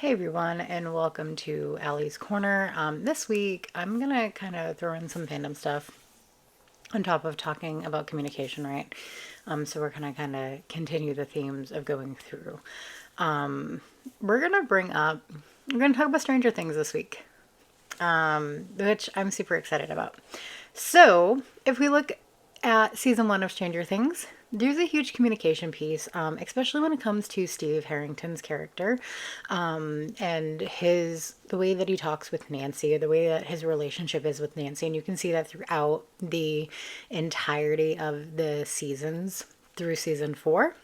Hey everyone, and welcome to Allie's Corner. This week, I'm gonna kind of throw in some fandom stuff on top of talking about communication, right? So we're gonna kind of continue the themes of going through. We're gonna we're gonna talk about Stranger Things this week, which I'm super excited about. So, if we look at season one of Stranger Things, there's a huge communication piece, especially when it comes to Steve Harrington's character, and the way that he talks with Nancy, the way that his relationship is with Nancy, and you can see that throughout the entirety of the seasons through season four,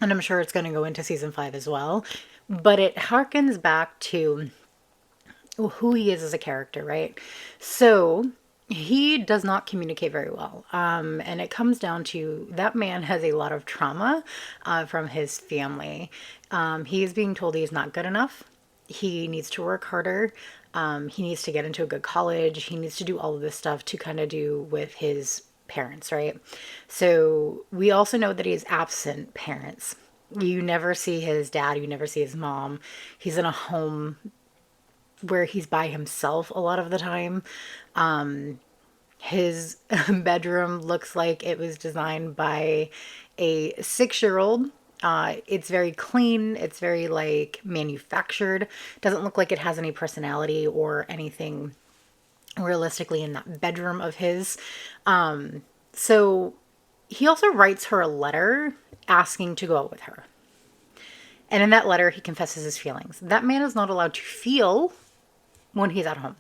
and I'm sure it's going to go into season five as well. But it harkens back to who he is as a character, right? So he does not communicate very well. And it comes down to that man has a lot of trauma from his family. He is being told he's not good enough. He needs to work harder. He needs to get into a good college. He needs to do all of this stuff to kind of do with his parents, right? So we also know that he has absent parents. You never see his dad, you never see his mom. He's in a home where he's by himself a lot of the time. His bedroom looks like it was designed by a 6-year-old. It's very clean. It's very like manufactured. Doesn't look like it has any personality or anything realistically in that bedroom of his. So he also writes her a letter asking to go out with her. And in that letter, he confesses his feelings. That man is not allowed to feel when he's at home.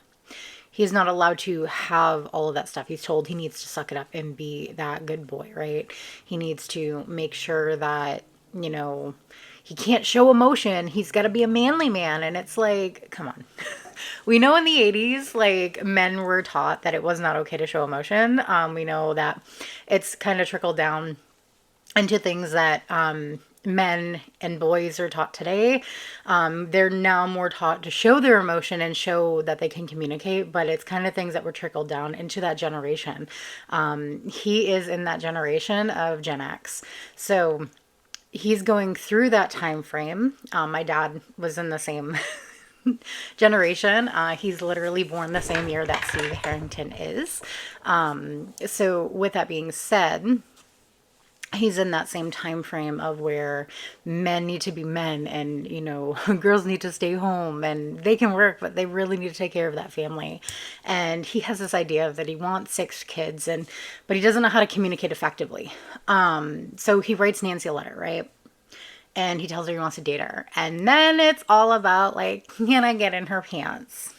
He's not allowed to have all of that stuff. He's told he needs to suck it up and be that good boy, right? He needs to make sure that, he can't show emotion. He's got to be a manly man. And it's like, come on. We know in the 80s, like, men were taught that it was not okay to show emotion. We know that it's kind of trickled down into things that men and boys are taught today. They're now more taught to show their emotion and show that they can communicate, but it's kind of things that were trickled down into that generation. He is in that generation of Gen X. So he's going through that time frame. My dad was in the same generation. He's literally born the same year that Steve Harrington is. So with that being said, he's in that same time frame of where men need to be men and girls need to stay home and they can work but they really need to take care of that family. And he has this idea that he wants 6 kids but he doesn't know how to communicate effectively. So he writes Nancy a letter, right? And he tells her he wants to date her, and then it's all about like, can I get in her pants?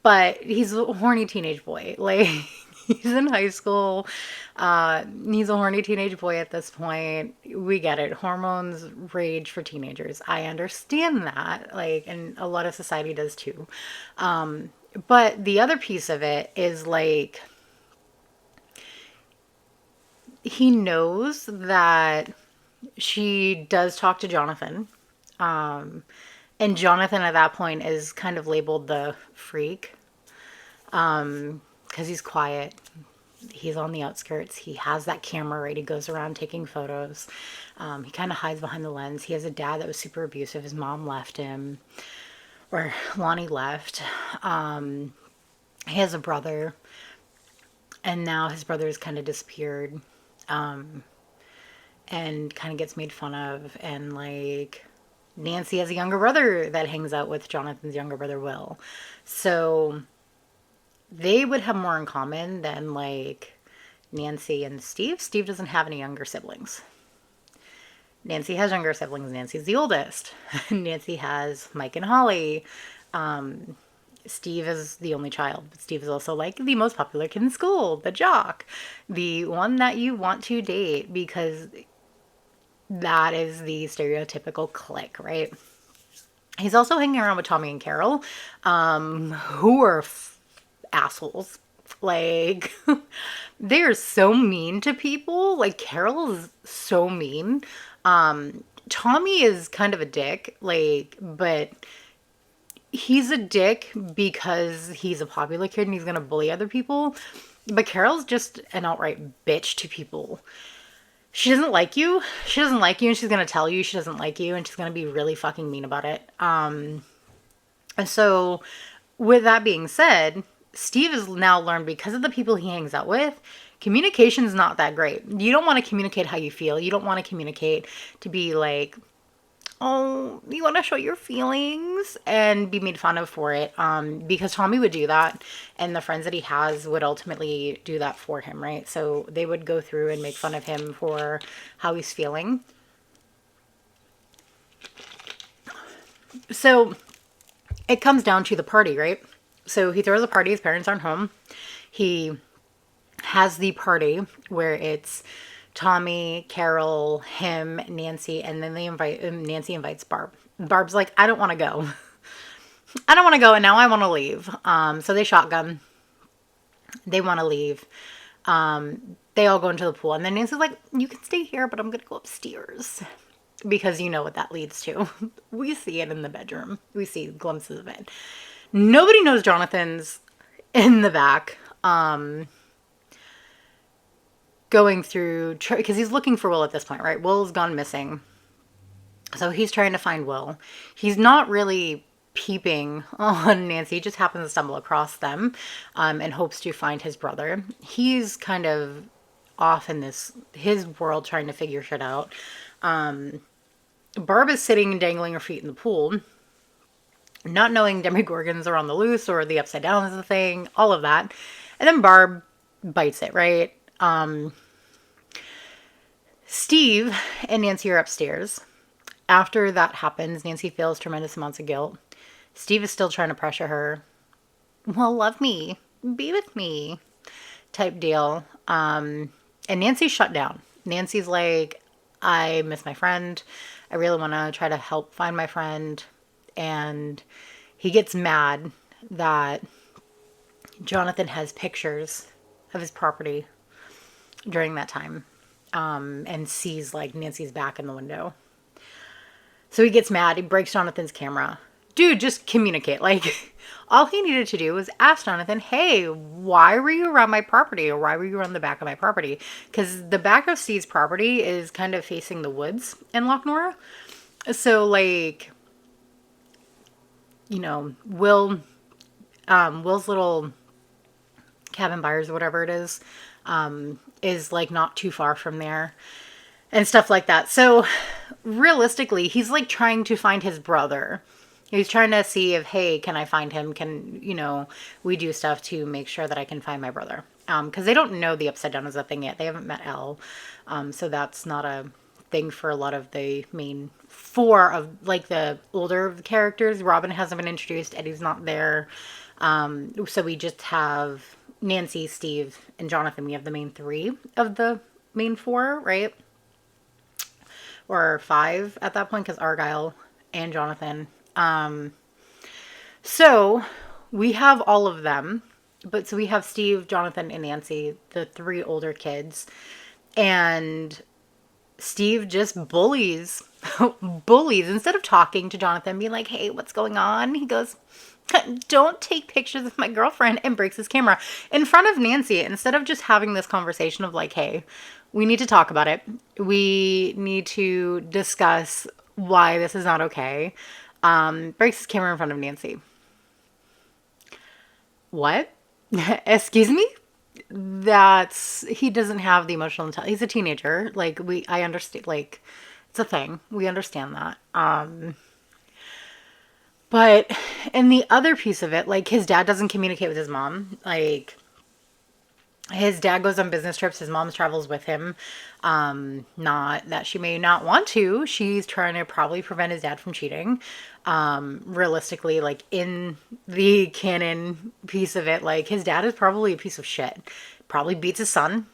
But he's a horny teenage boy. Like, he's in high school. He's a horny teenage boy at this point. We get it. Hormones rage for teenagers. I understand that. Like, and a lot of society does too. But the other piece of it is like, he knows that she does talk to Jonathan. And Jonathan at that point is kind of labeled the freak. Because he's quiet. He's on the outskirts. He has that camera, right? He goes around taking photos. He kind of hides behind the lens. He has a dad that was super abusive. His mom left him, or Lonnie left. He has a brother, and now his brother has kind of disappeared, and kind of gets made fun of. And like, Nancy has a younger brother that hangs out with Jonathan's younger brother, Will. So they would have more in common than like Nancy and Steve. Steve doesn't have any younger siblings. Nancy has younger siblings. Nancy's the oldest. Nancy has Mike and Holly. Steve is the only child, but Steve is also like the most popular kid in school, the jock, the one that you want to date because that is the stereotypical clique, right? He's also hanging around with Tommy and Carol, who are assholes. Like, they're so mean to people. Like, Carol is so mean. Tommy is kind of a dick, like, but he's a dick because he's a popular kid and he's gonna bully other people. But Carol's just an outright bitch to people. she doesn't like you. She doesn't like you, and she's gonna tell you she doesn't like you, and she's gonna be really fucking mean about it. And so, with that being said, Steve has now learned, because of the people he hangs out with, communication's not that great. You don't want to communicate how you feel. You don't want to communicate to be like, oh, you want to show your feelings and be made fun of for it. Because Tommy would do that, and the friends that he has would ultimately do that for him, right? So they would go through and make fun of him for how he's feeling. So it comes down to the party, right? So he throws a party. His parents aren't home. He has the party where it's Tommy, Carol, him, Nancy, and then they invite Nancy invites Barb. Barb's like, I don't want to go. I don't want to go, and now I want to leave. So they shotgun. They want to leave. They all go into the pool, and then Nancy's like, you can stay here, but I'm gonna go upstairs. Because you know what that leads to. We see it in the bedroom. We see glimpses of it. Nobody knows Jonathan's in the back, going through, because he's looking for Will at this point, right? Will's gone missing. So he's trying to find Will. He's not really peeping on Nancy. He just happens to stumble across them, and hopes to find his brother. He's kind of off in his world, trying to figure shit out. Barb is sitting and dangling her feet in the pool, not knowing Demogorgons are on the loose or the upside down is a thing, all of that. And then Barb bites it, right? Steve and Nancy are upstairs. After that happens, Nancy feels tremendous amounts of guilt. Steve is still trying to pressure her. Well, love me. Be with me. Type deal. And Nancy's shut down. Nancy's like, I miss my friend. I really want to try to help find my friend. And he gets mad that Jonathan has pictures of his property during that time, and sees like Nancy's back in the window. So he gets mad. He breaks Jonathan's camera. Dude, just communicate. Like, all he needed to do was ask Jonathan, hey, why were you around my property? Or why were you around the back of my property? Because the back of Steve's property is kind of facing the woods in Loch Nora. So, like, you know, Will's little cabin buyers or whatever it is like not too far from there and stuff like that. So realistically, he's like trying to find his brother. He's trying to see if, hey, can I find him? Can, you know, we do stuff to make sure that I can find my brother. Because they don't know the Upside Down is a thing yet. They haven't met Elle. So that's not a thing for a lot of the main four of, like, the older characters. Robin hasn't been introduced. Eddie's not there. So we just have Nancy, Steve, and Jonathan. We have the main three of the main four, right? Or five at that point, because Argyle and Jonathan. So we have all of them, but so we have Steve, Jonathan, and Nancy, the three older kids, and Steve just bullies instead of talking to Jonathan, being like, hey, what's going on? He goes, don't take pictures of my girlfriend, and breaks his camera in front of Nancy, instead of just having this conversation of like, hey, we need to talk about it. We need to discuss why this is not okay. Breaks his camera in front of Nancy. What? Excuse me? He doesn't have the emotional intelligence. He's a teenager. Like, I understand, like, it's a thing. We understand that. But in the other piece of it, like, his dad doesn't communicate with his mom. Like, his dad goes on business trips. His mom travels with him. Not that she may not want to. She's trying to probably prevent his dad from cheating. Realistically, like, in the canon piece of it, like, his dad is probably a piece of shit. Probably beats his son.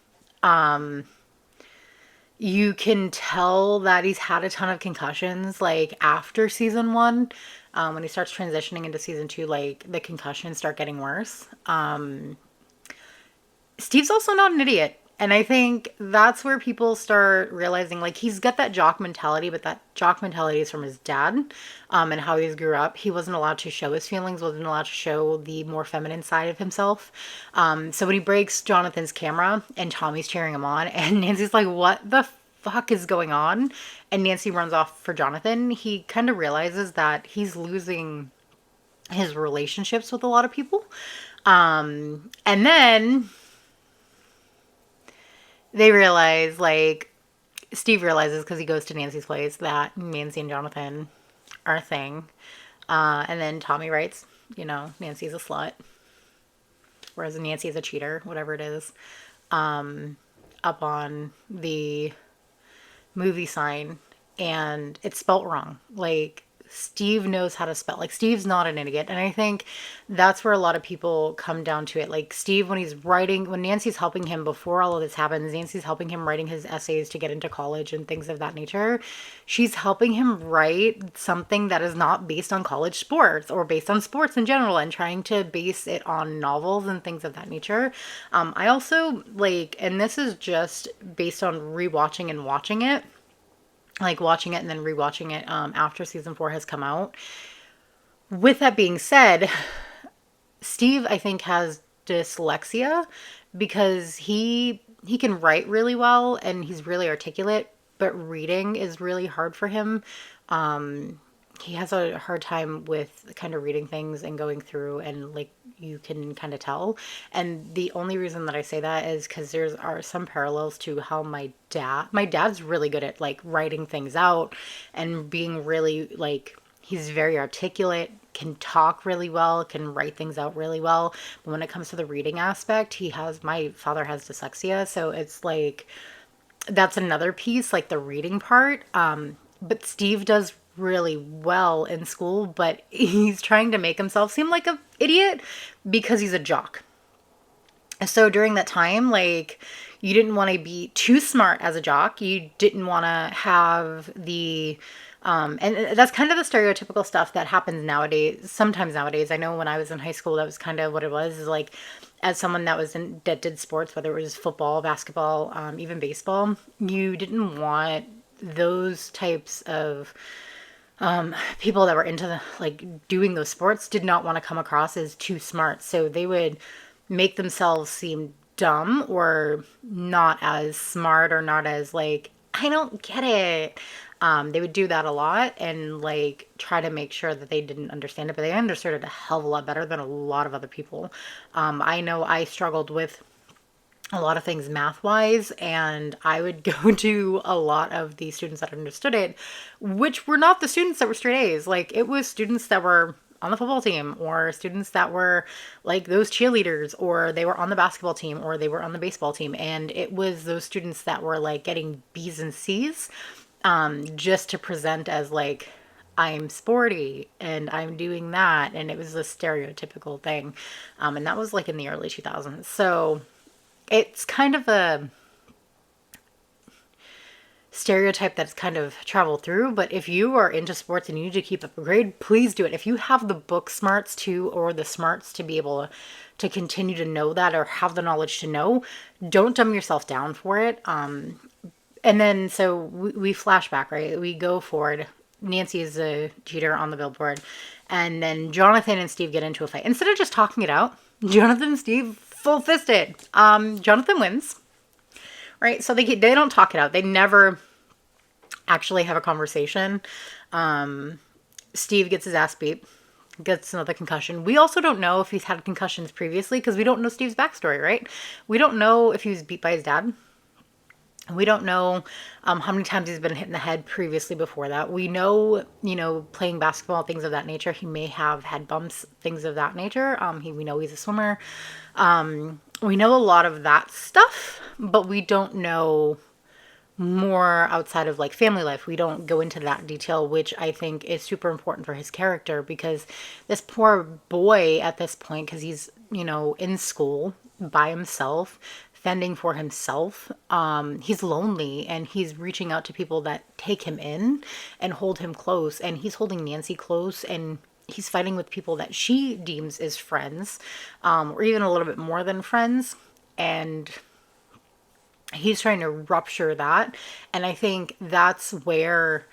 You can tell that he's had a ton of concussions, like, after season 1. When he starts transitioning into season 2, like, the concussions start getting worse. Steve's also not an idiot. And I think that's where people start realizing, like, he's got that jock mentality, but that jock mentality is from his dad, and how he grew up. He wasn't allowed to show his feelings, wasn't allowed to show the more feminine side of himself. So when he breaks Jonathan's camera and Tommy's cheering him on, and Nancy's like, what the fuck is going on? And Nancy runs off for Jonathan. He kind of realizes that he's losing his relationships with a lot of people. And then they realize, like, Steve realizes because he goes to Nancy's place that Nancy and Jonathan are a thing. And then Tommy writes, Nancy's a slut, whereas Nancy is a cheater, whatever it is, up on the movie sign, and it's spelt wrong. Like, Steve knows how to spell. Like, Steve's not an idiot. And I think that's where a lot of people come down to it. Like, Steve, when he's writing, when Nancy's helping him before all of this happens, Nancy's helping him writing his essays to get into college and things of that nature. She's helping him write something that is not based on college sports or based on sports in general, and trying to base it on novels and things of that nature. I also like, and this is just based on rewatching and watching it, like watching it and then rewatching it after season 4 has come out. With that being said, Steve, I think, has dyslexia because he can write really well and he's really articulate, but reading is really hard for him. He has a hard time with kind of reading things and going through, and like, you can kind of tell. And the only reason that I say that is because there are some parallels to how my dad's really good at like writing things out and being really like, he's very articulate, can talk really well, can write things out really well. But when it comes to the reading aspect, my father has dyslexia. So it's like, that's another piece, like the reading part. But Steve does really well in school, but he's trying to make himself seem like an idiot because he's a jock. So during that time, like, you didn't want to be too smart as a jock. You didn't want to have the and that's kind of the stereotypical stuff that happens nowadays. Sometimes nowadays, I know when I was in high school, that was kind of what it was. Is like, as someone that did sports, whether it was football, basketball, even baseball, you didn't want those types of people that were into like doing those sports did not want to come across as too smart. So they would make themselves seem dumb or not as smart or not as like, I don't get it. They would do that a lot and like try to make sure that they didn't understand it, but they understood it a hell of a lot better than a lot of other people. I know I struggled with a lot of things math wise, and I would go to a lot of the students that understood it, which were not the students that were straight A's. Like, it was students that were on the football team, or students that were like those cheerleaders, or they were on the basketball team, or they were on the baseball team. And it was those students that were like getting B's and C's, just to present as like, I'm sporty and I'm doing that. And it was a stereotypical thing. And that was like in the early 2000s. So it's kind of a stereotype that's kind of traveled through. But if you are into sports and you need to keep up a grade, please do it. If you have the book smarts to, or the smarts to be able to continue to know that, or have the knowledge to know, don't dumb yourself down for it. And then, so we flash back, right? We go forward. Nancy is a cheater on the billboard. And then Jonathan and Steve get into a fight. Instead of just talking it out, Jonathan and Steve full fisted. Jonathan wins, right? So they don't talk it out. They never actually have a conversation. Steve gets his ass beat, gets another concussion. We also don't know if he's had concussions previously because we don't know Steve's backstory, right? We don't know if he was beat by his dad. We don't know how many times he's been hit in the head previously before that. We know, playing basketball, things of that nature, he may have head bumps, things of that nature. We know he's a swimmer. We know a lot of that stuff, but we don't know more outside of like family life. We don't go into that detail, which I think is super important for his character, because this poor boy at this point, because he's, in school by himself, fending for himself. He's lonely and he's reaching out to people that take him in and hold him close. And he's holding Nancy close, and he's fighting with people that she deems as friends, or even a little bit more than friends. And he's trying to rupture that. And I think that's where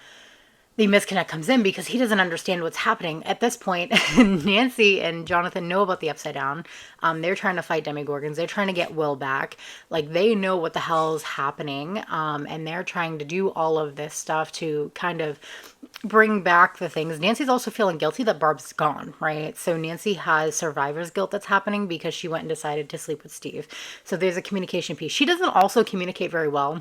the misconnect comes in because he doesn't understand what's happening. At this point, Nancy and Jonathan know about the Upside Down. They're trying to fight Demogorgons. They're trying to get Will back. Like, they know what the hell's happening. And they're trying to do all of this stuff to kind of bring back the things. Nancy's also feeling guilty that Barb's gone, right? So Nancy has survivor's guilt that's happening because she went and decided to sleep with Steve. So there's a communication piece. She doesn't also communicate very well.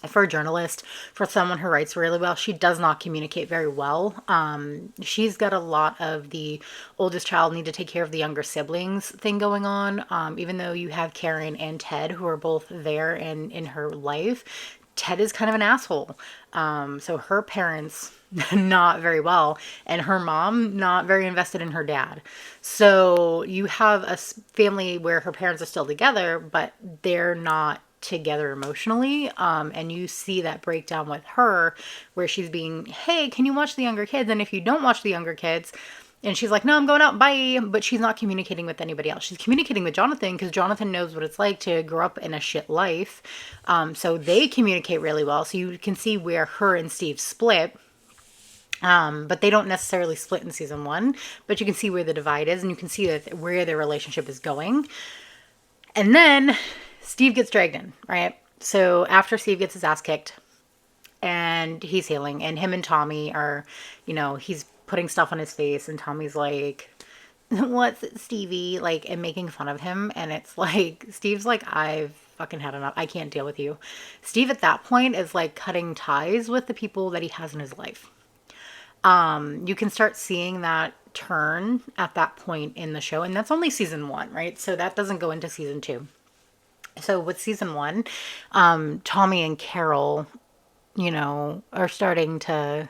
For a journalist, for someone who writes really well, she does not communicate very well. She's got a lot of the oldest child need to take care of the younger siblings thing going on. Even though you have Karen and Ted who are both there and in her life, Ted is kind of an asshole. So her parents, not very well, and her mom, not very invested in her dad. So you have a family where her parents are still together, but they're not together emotionally, and you see that breakdown with her where she's being, hey, can you watch the younger kids? And if you don't watch the younger kids, and she's like, no, I'm going out, bye. But she's not communicating with anybody else. She's communicating with Jonathan because Jonathan knows what it's like to grow up in a shit life. So they communicate really well. So you can see where her and Steve split. But they don't necessarily split in season 1, but you can see where the divide is, and you can see that where their relationship is going. And then Steve gets dragged in, right? So after Steve gets his ass kicked and he's healing, and him and Tommy are, he's putting stuff on his face, and Tommy's like, what's it, Stevie? Like, and making fun of him. And it's like, Steve's like, I've fucking had enough. I can't deal with you. Steve at that point is like cutting ties with the people that he has in his life. You can start seeing that turn at that point in the show. And that's only season 1, right? So that doesn't go into season 2. So with season 1, Tommy and Carol, are starting to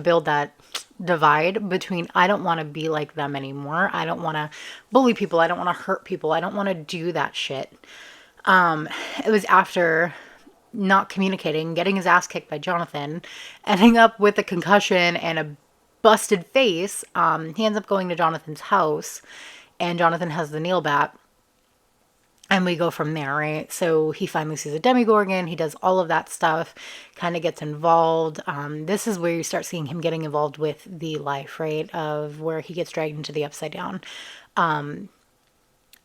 build that divide between, I don't want to be like them anymore. I don't want to bully people. I don't want to hurt people. I don't want to do that shit. It was after not communicating, getting his ass kicked by Jonathan, ending up with a concussion and a busted face. He ends up going to Jonathan's house, and Jonathan has the nail bat. And we go from there, right? So he finally sees a Demogorgon. He does all of that stuff, kind of gets involved. This is where you start seeing him getting involved with the life, right? Of where he gets dragged into the Upside Down.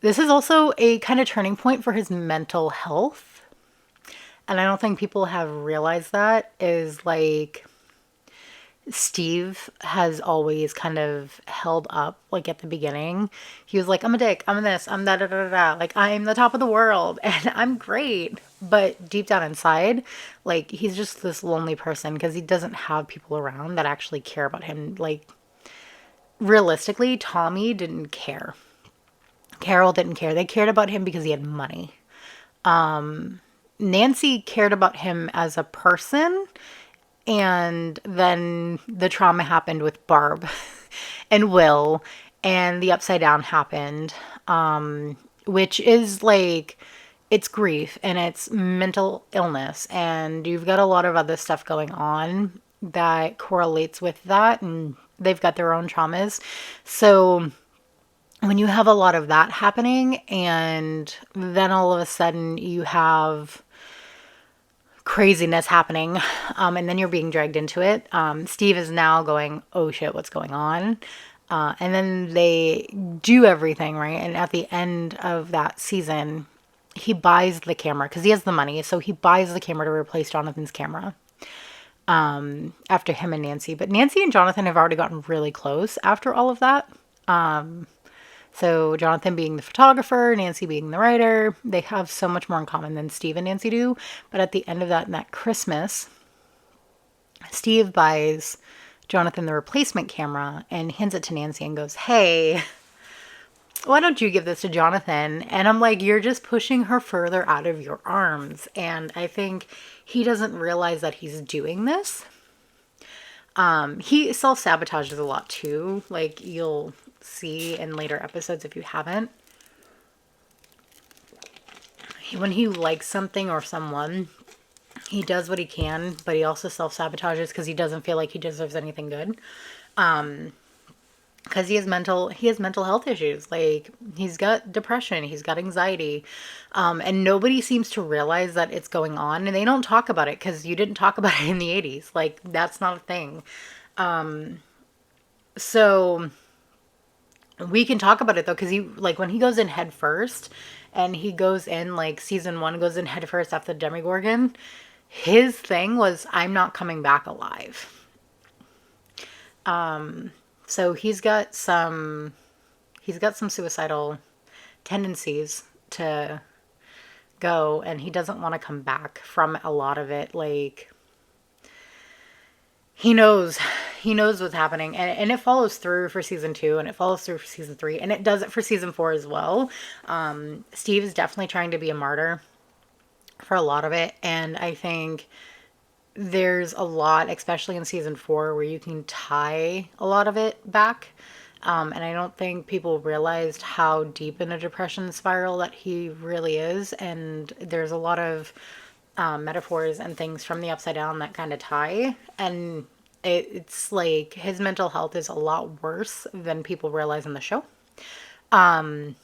This is also a kind of turning point for his mental health. And I don't think people have realized that, is like, Steve has always kind of held up, like at the beginning. He was like, I'm a dick, I'm this, I'm da da da da. Like, I'm the top of the world and I'm great. But deep down inside, like, he's just this lonely person because he doesn't have people around that actually care about him. Like, realistically, Tommy didn't care. Carol didn't care. They cared about him because he had money. Nancy cared about him as a person. And then the trauma happened with Barb and Will, and the Upside Down happened, which is like, it's grief and it's mental illness, and you've got a lot of other stuff going on that correlates with that, and they've got their own traumas. So when you have a lot of that happening, and then all of a sudden you have craziness happening, and then you're being dragged into it. Steve is now going, oh shit, what's going on? And then they do everything, right? And at the end of that season, he buys the camera because he has the money. So he buys the camera to replace Jonathan's camera, after him and Nancy. But Nancy and Jonathan have already gotten really close after all of that. So Jonathan being the photographer, Nancy being the writer, they have so much more in common than Steve and Nancy do. But at the end of that Christmas, Steve buys Jonathan the replacement camera and hands it to Nancy and goes, hey, why don't you give this to Jonathan? And I'm like, you're just pushing her further out of your arms. And I think he doesn't realize that he's doing this. He self-sabotages a lot too. Like, you'll see in later episodes if you haven't. When he likes something or someone, he does what he can, but he also self-sabotages because he doesn't feel like he deserves anything good. because he has mental health issues. Like, he's got depression, he's got anxiety, and nobody seems to realize that it's going on, and they don't talk about it because you didn't talk about it in the 80s. Like, that's not a thing. So we can talk about it though, because he, like, when he goes in head first, and he goes in, like, season one goes in head first after the Demogorgon, his thing was, I'm not coming back alive. So he's got some suicidal tendencies to go, and he doesn't want to come back from a lot of it. Like, he knows he knows what's happening, and it follows through for season two, and it follows through for season three, and it does it for season four as well. Steve is definitely trying to be a martyr for a lot of it, and I think there's a lot, especially in season four, where you can tie a lot of it back. And I don't think people realized how deep in a depression spiral that he really is. And there's a lot of metaphors and things from the Upside Down that kind of tie. And it's like his mental health is a lot worse than people realize in the show. But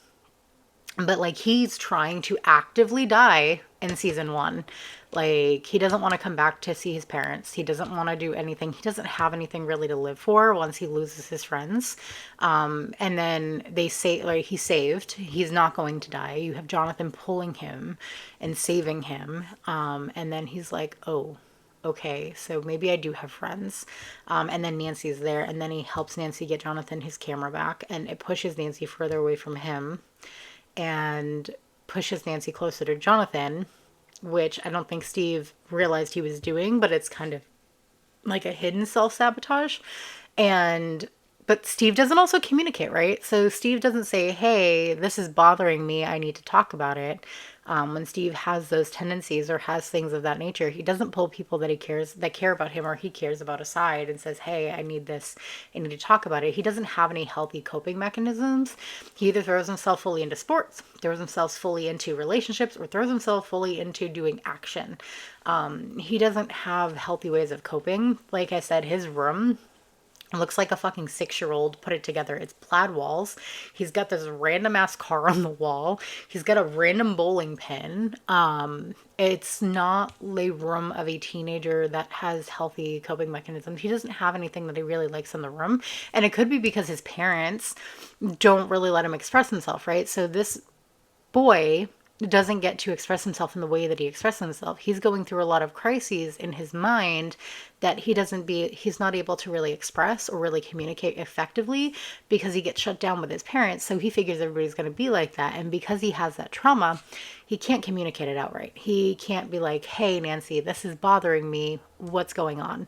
like, he's trying to actively die in season one. Like, he doesn't want to come back to see his parents. He doesn't want to do anything. He doesn't have anything really to live for once he loses his friends. And then they say, like, he's saved. He's not going to die. You have Jonathan pulling him and saving him. And then he's like, oh, okay, so maybe I do have friends. And then Nancy's there, and then he helps Nancy get Jonathan his camera back, and it pushes Nancy further away from him and pushes Nancy closer to Jonathan, which I don't think Steve realized he was doing, but it's kind of like a hidden self-sabotage. And but Steve doesn't also communicate, right? So Steve doesn't say, hey, this is bothering me, I need to talk about it. When Steve has those tendencies or has things of that nature, he doesn't pull people that he cares, that care about him or he cares about, aside and says, hey, I need this, I need to talk about it. He doesn't have any healthy coping mechanisms. He either throws himself fully into sports, throws himself fully into relationships, or throws himself fully into doing action. He doesn't have healthy ways of coping. Like I said, his room looks like a fucking 6-year-old put it together. It's plaid walls. He's got this random ass car on the wall. He's got a random bowling pin. It's not a room of a teenager that has healthy coping mechanisms. He doesn't have anything that he really likes in the room. And it could be because his parents don't really let him express himself, right? So this boy doesn't get to express himself in the way that he expresses himself. He's going through a lot of crises in his mind that he's not able to really express or really communicate effectively because he gets shut down with his parents. So he figures everybody's going to be like that. And because he has that trauma, he can't communicate it outright. He can't be like, hey, Nancy, this is bothering me. What's going on?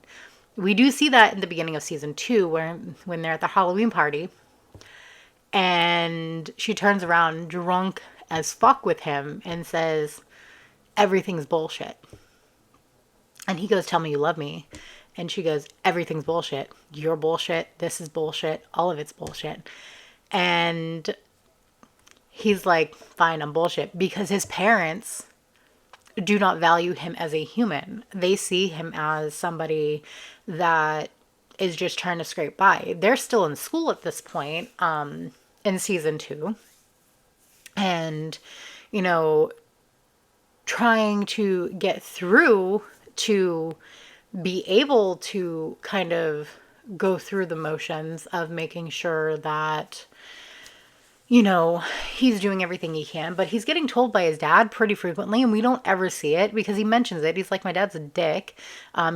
We do see that in the beginning of season two, where when they're at the Halloween party and she turns around drunk as fuck with him and says, everything's bullshit. And he goes, tell me you love me. And she goes, everything's bullshit. You're bullshit. This is bullshit. All of it's bullshit. And he's like, fine, I'm bullshit. Because his parents do not value him as a human. They see him as somebody that is just trying to scrape by. They're still in school at this point, in season two. And, you know, trying to get through to be able to kind of go through the motions of making sure that, you know, he's doing everything he can. But he's getting told by his dad pretty frequently, and we don't ever see it because he mentions it. He's like, my dad's a dick.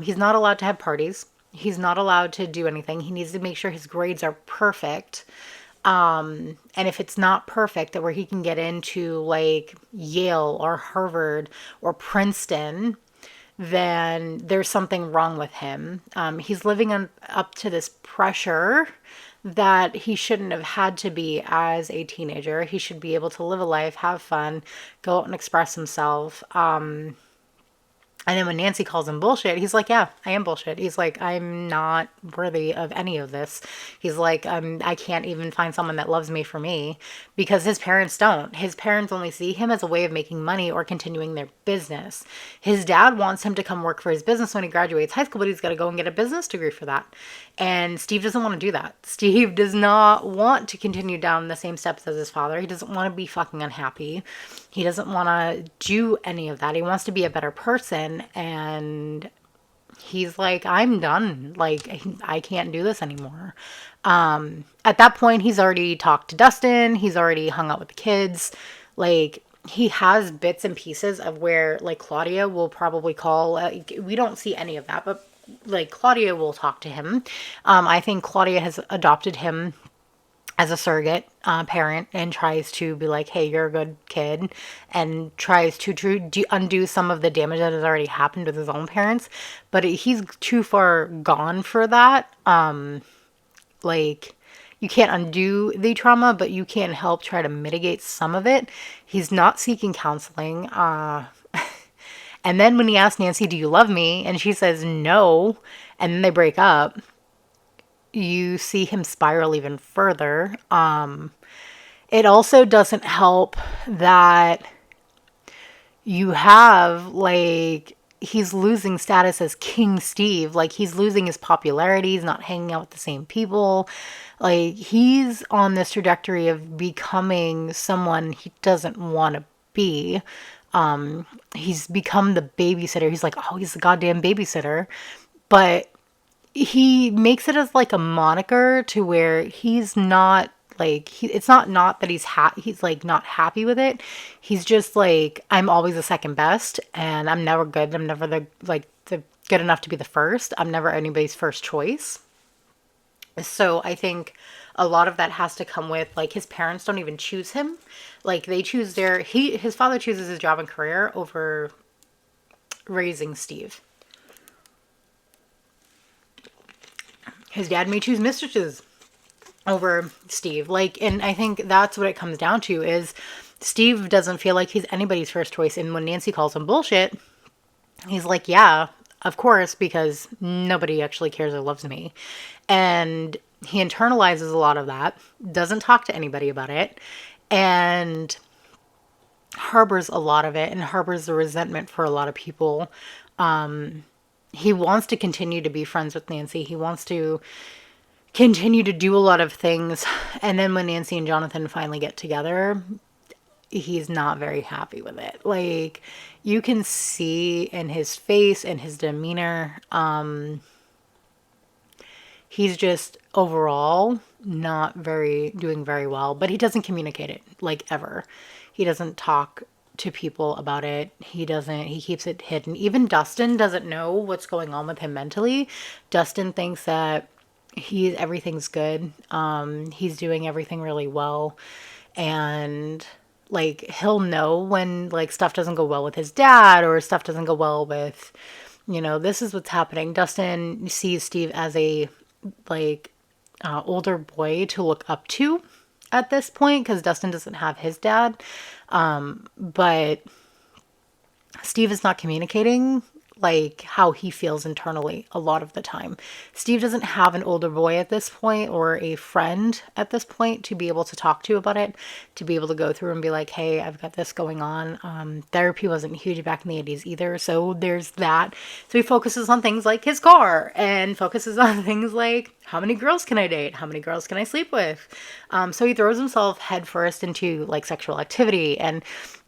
He's not allowed to have parties. He's not allowed to do anything. He needs to make sure his grades are perfect. And if it's not perfect, that where he can get into like Yale or Harvard or Princeton, then there's something wrong with him. He's living up to this pressure that he shouldn't have had to be as a teenager. He should be able to live a life, have fun, go out and express himself. And then when Nancy calls him bullshit, he's like, yeah, I am bullshit. He's like, I'm not worthy of any of this. He's like, I can't even find someone that loves me for me, because his parents don't. His parents only see him as a way of making money or continuing their business. His dad wants him to come work for his business when he graduates high school, but he's got to go and get a business degree for that. And Steve doesn't want to do that. Steve does not want to continue down the same steps as his father. He doesn't want to be fucking unhappy. He doesn't want to do any of that. He wants to be a better person. And he's like, I'm done. Like, I can't do this anymore. At that point, he's already talked to Dustin. He's already hung out with the kids. Like, he has bits and pieces of where, like, Claudia will probably call. We don't see any of that, but, like, Claudia will talk to him. I think Claudia has adopted him as a surrogate parent and tries to be like, hey, you're a good kid, and tries to undo some of the damage that has already happened with his own parents. But he's too far gone for that. Like, you can't undo the trauma, but you can help try to mitigate some of it. He's not seeking counseling. And then when he asks Nancy, do you love me? And she says no, and then they break up, you see him spiral even further. It also doesn't help that you have, like, he's losing status as King Steve. Like, he's losing his popularity. He's not hanging out with the same people. Like, he's on this trajectory of becoming someone he doesn't want to be. He's become the babysitter. He's like, oh, he's the goddamn babysitter. But he makes it as like a moniker to where he's not like, it's not that he's like not happy with it. He's just like, I'm always the second best, and I'm never good. I'm never the good enough to be the first. I'm never anybody's first choice. So I think a lot of that has to come with, like, his parents don't even choose him. Like, they choose his father chooses his job and career over raising Steve. His dad may choose mistresses over Steve. Like, and I think that's what it comes down to is Steve doesn't feel like he's anybody's first choice. And when Nancy calls him bullshit, he's like, yeah, of course, because nobody actually cares or loves me. And he internalizes a lot of that, doesn't talk to anybody about it, and harbors a lot of it, and harbors the resentment for a lot of people. He wants to continue to be friends with Nancy. He wants to continue to do a lot of things. And then when Nancy and Jonathan finally get together, he's not very happy with it. Like, you can see in his face and his demeanor, he's just overall not doing very well, but he doesn't communicate it, like, ever. He doesn't talk to people about it. He keeps it hidden. Even Dustin doesn't know what's going on with him mentally. Dustin thinks that everything's good. He's doing everything really well. And, like, he'll know when, like, stuff doesn't go well with his dad, or stuff doesn't go well with, this is what's happening. Dustin sees Steve as a, like, older boy to look up to at this point, because Dustin doesn't have his dad. But Steve is not communicating, like, how he feels internally a lot of the time. Steve doesn't have an older boy at this point, or a friend at this point, to be able to talk to about it, to be able to go through and be like, hey, I've got this going on. Therapy wasn't huge back in the 80s either, so there's that. So he focuses on things like his car, and focuses on things like, how many girls can I date? How many girls can I sleep with? So he throws himself headfirst into, like, sexual activity and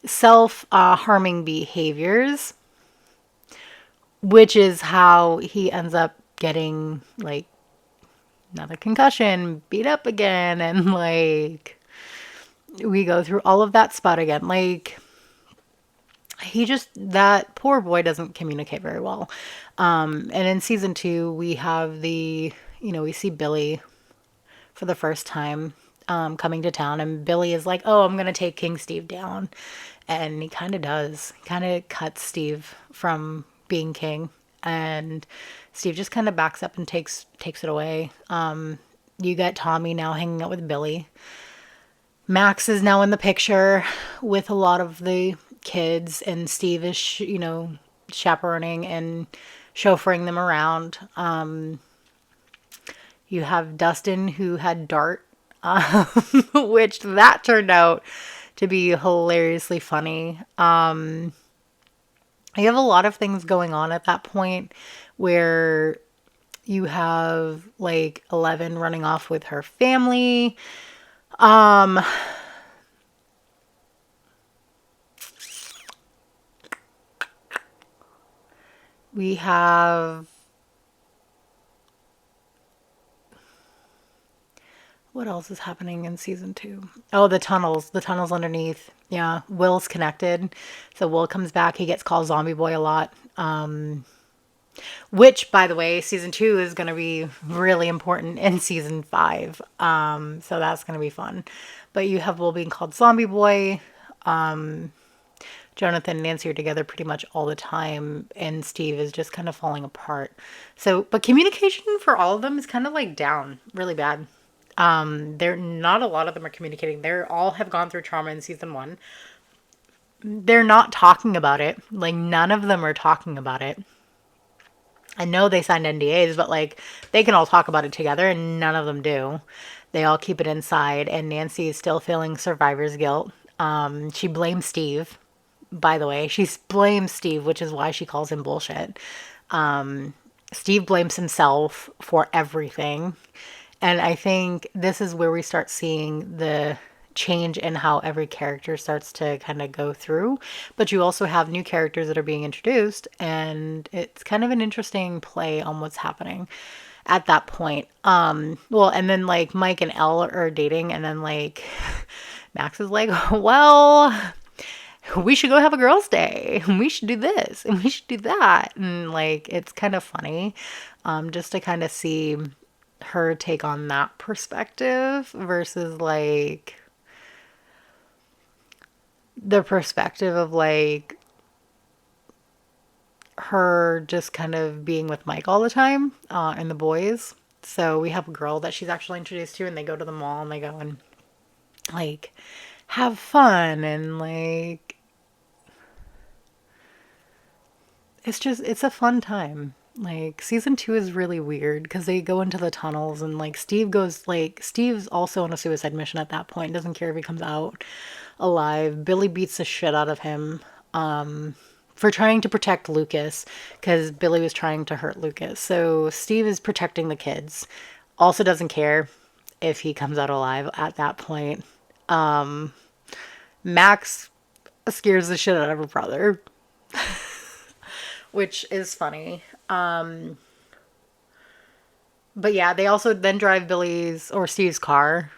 self-harming behaviors, which is how he ends up getting, like, another concussion, beat up again, and, like, we go through all of that spot again. Like, that poor boy doesn't communicate very well. And in season 2, we have we see Billy for the first time coming to town, and Billy is like, oh, I'm going to take King Steve down. And he kind of does. He kind of cuts Steve from being king, and Steve just kind of backs up and takes it away. You get Tommy now hanging out with Billy. Max is now in the picture with a lot of the kids, and Steve is chaperoning and chauffeuring them around. You have Dustin, who had Dart, which that turned out to be hilariously funny. You have a lot of things going on at that point where you have like 11 running off with her family. Um, we have what else is happening in season two? Oh, the tunnels underneath. Yeah, Will's connected. So Will comes back. He gets called Zombie Boy a lot. Which, by the way, season two is going to be really important in season five. So that's going to be fun. But you have Will being called Zombie Boy. Jonathan and Nancy are together pretty much all the time, and Steve is just kind of falling apart. So, but communication for all of them is kind of like down really bad. They're not a lot of them are communicating. They're all have gone through trauma in season one. They're not talking about it. Like none of them are talking about it. I know they signed NDAs, but like they can all talk about it together and none of them do. They all keep it inside and Nancy is still feeling survivor's guilt. She blames Steve, by the way. She blames Steve, which is why she calls him bullshit. Steve blames himself for everything. And I think this is where we start seeing the change in how every character starts to kind of go through. But you also have new characters that are being introduced, and it's kind of an interesting play on what's happening at that point. Well, and then like Mike and Elle are dating, and then like Max is like, well, we should go have a girls' day. We should do this and we should do that. And like, it's kind of funny just to kind of see her take on that perspective versus like the perspective of like her just kind of being with Mike all the time and the boys. So we have a girl that she's actually introduced to, and they go to the mall and they go and like have fun and like it's a fun time. Like season two is really weird because they go into the tunnels and like Steve's also on a suicide mission at that point. Doesn't care if he comes out alive. Billy beats the shit out of him for trying to protect Lucas because Billy was trying to hurt Lucas. So Steve is protecting the kids. Also doesn't care if he comes out alive at that point. Max scares the shit out of her brother, which is funny. But yeah, they also then drive Billy's or Steve's car.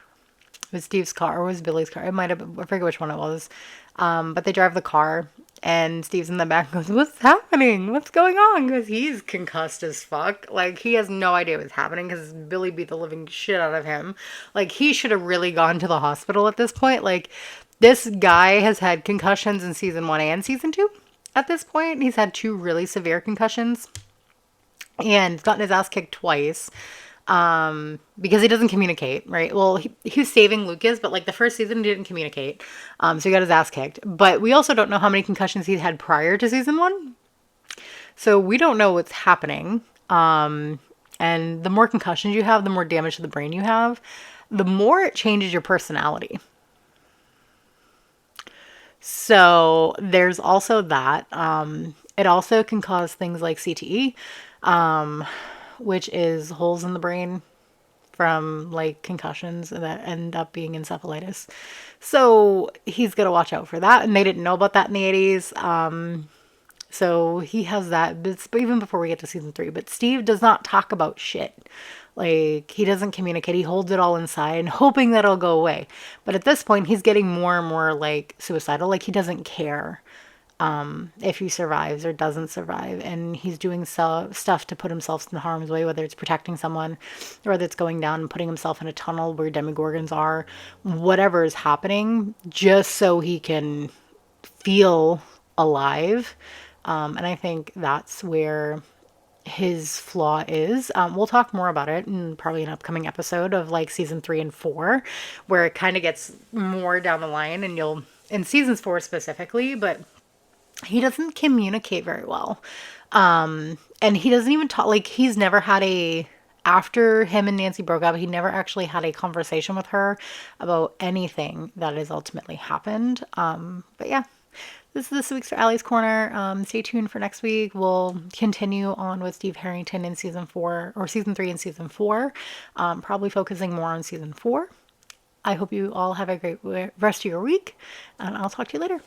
It was Steve's car or was Billy's car? It might have been, I forget which one it was. But they drive the car and Steve's in the back and goes, what's happening? What's going on? Because he's concussed as fuck. Like, he has no idea what's happening because Billy beat the living shit out of him. Like, he should have really gone to the hospital at this point. Like, this guy has had concussions in season one and season two. At this point, he's had two really severe concussions and gotten his ass kicked twice because he doesn't communicate, right? Well, he was saving Lucas, but like the first season, he didn't communicate. So he got his ass kicked. But we also don't know how many concussions he's had prior to season one. So we don't know what's happening. And the more concussions you have, the more damage to the brain you have, the more it changes your personality. So there's also that. It also can cause things like CTE, which is holes in the brain from like concussions that end up being encephalitis. So he's got to watch out for that. And they didn't know about that in the 80s. So he has that, but even before we get to season three. But Steve does not talk about shit. Like, he doesn't communicate. He holds it all inside, hoping that it'll go away. But at this point, he's getting more and more, like, suicidal. Like, he doesn't care if he survives or doesn't survive. And he's doing stuff to put himself in harm's way, whether it's protecting someone or whether it's going down and putting himself in a tunnel where demogorgons are. Whatever is happening, just so he can feel alive. And I think that's where his flaw is. We'll talk more about it in probably an upcoming episode of like season 3 and 4, where it kind of gets more down the line and you'll, in seasons 4 specifically, but he doesn't communicate very well. And he doesn't even talk, like, he's never had after him and Nancy broke up, he never actually had a conversation with her about anything that has ultimately happened. But yeah, this is this week's for Allie's Corner. Stay tuned for next week. We'll continue on with Steve Harrington in season 4 or season 3 and season 4, probably focusing more on season 4. I hope you all have a great rest of your week, and I'll talk to you later.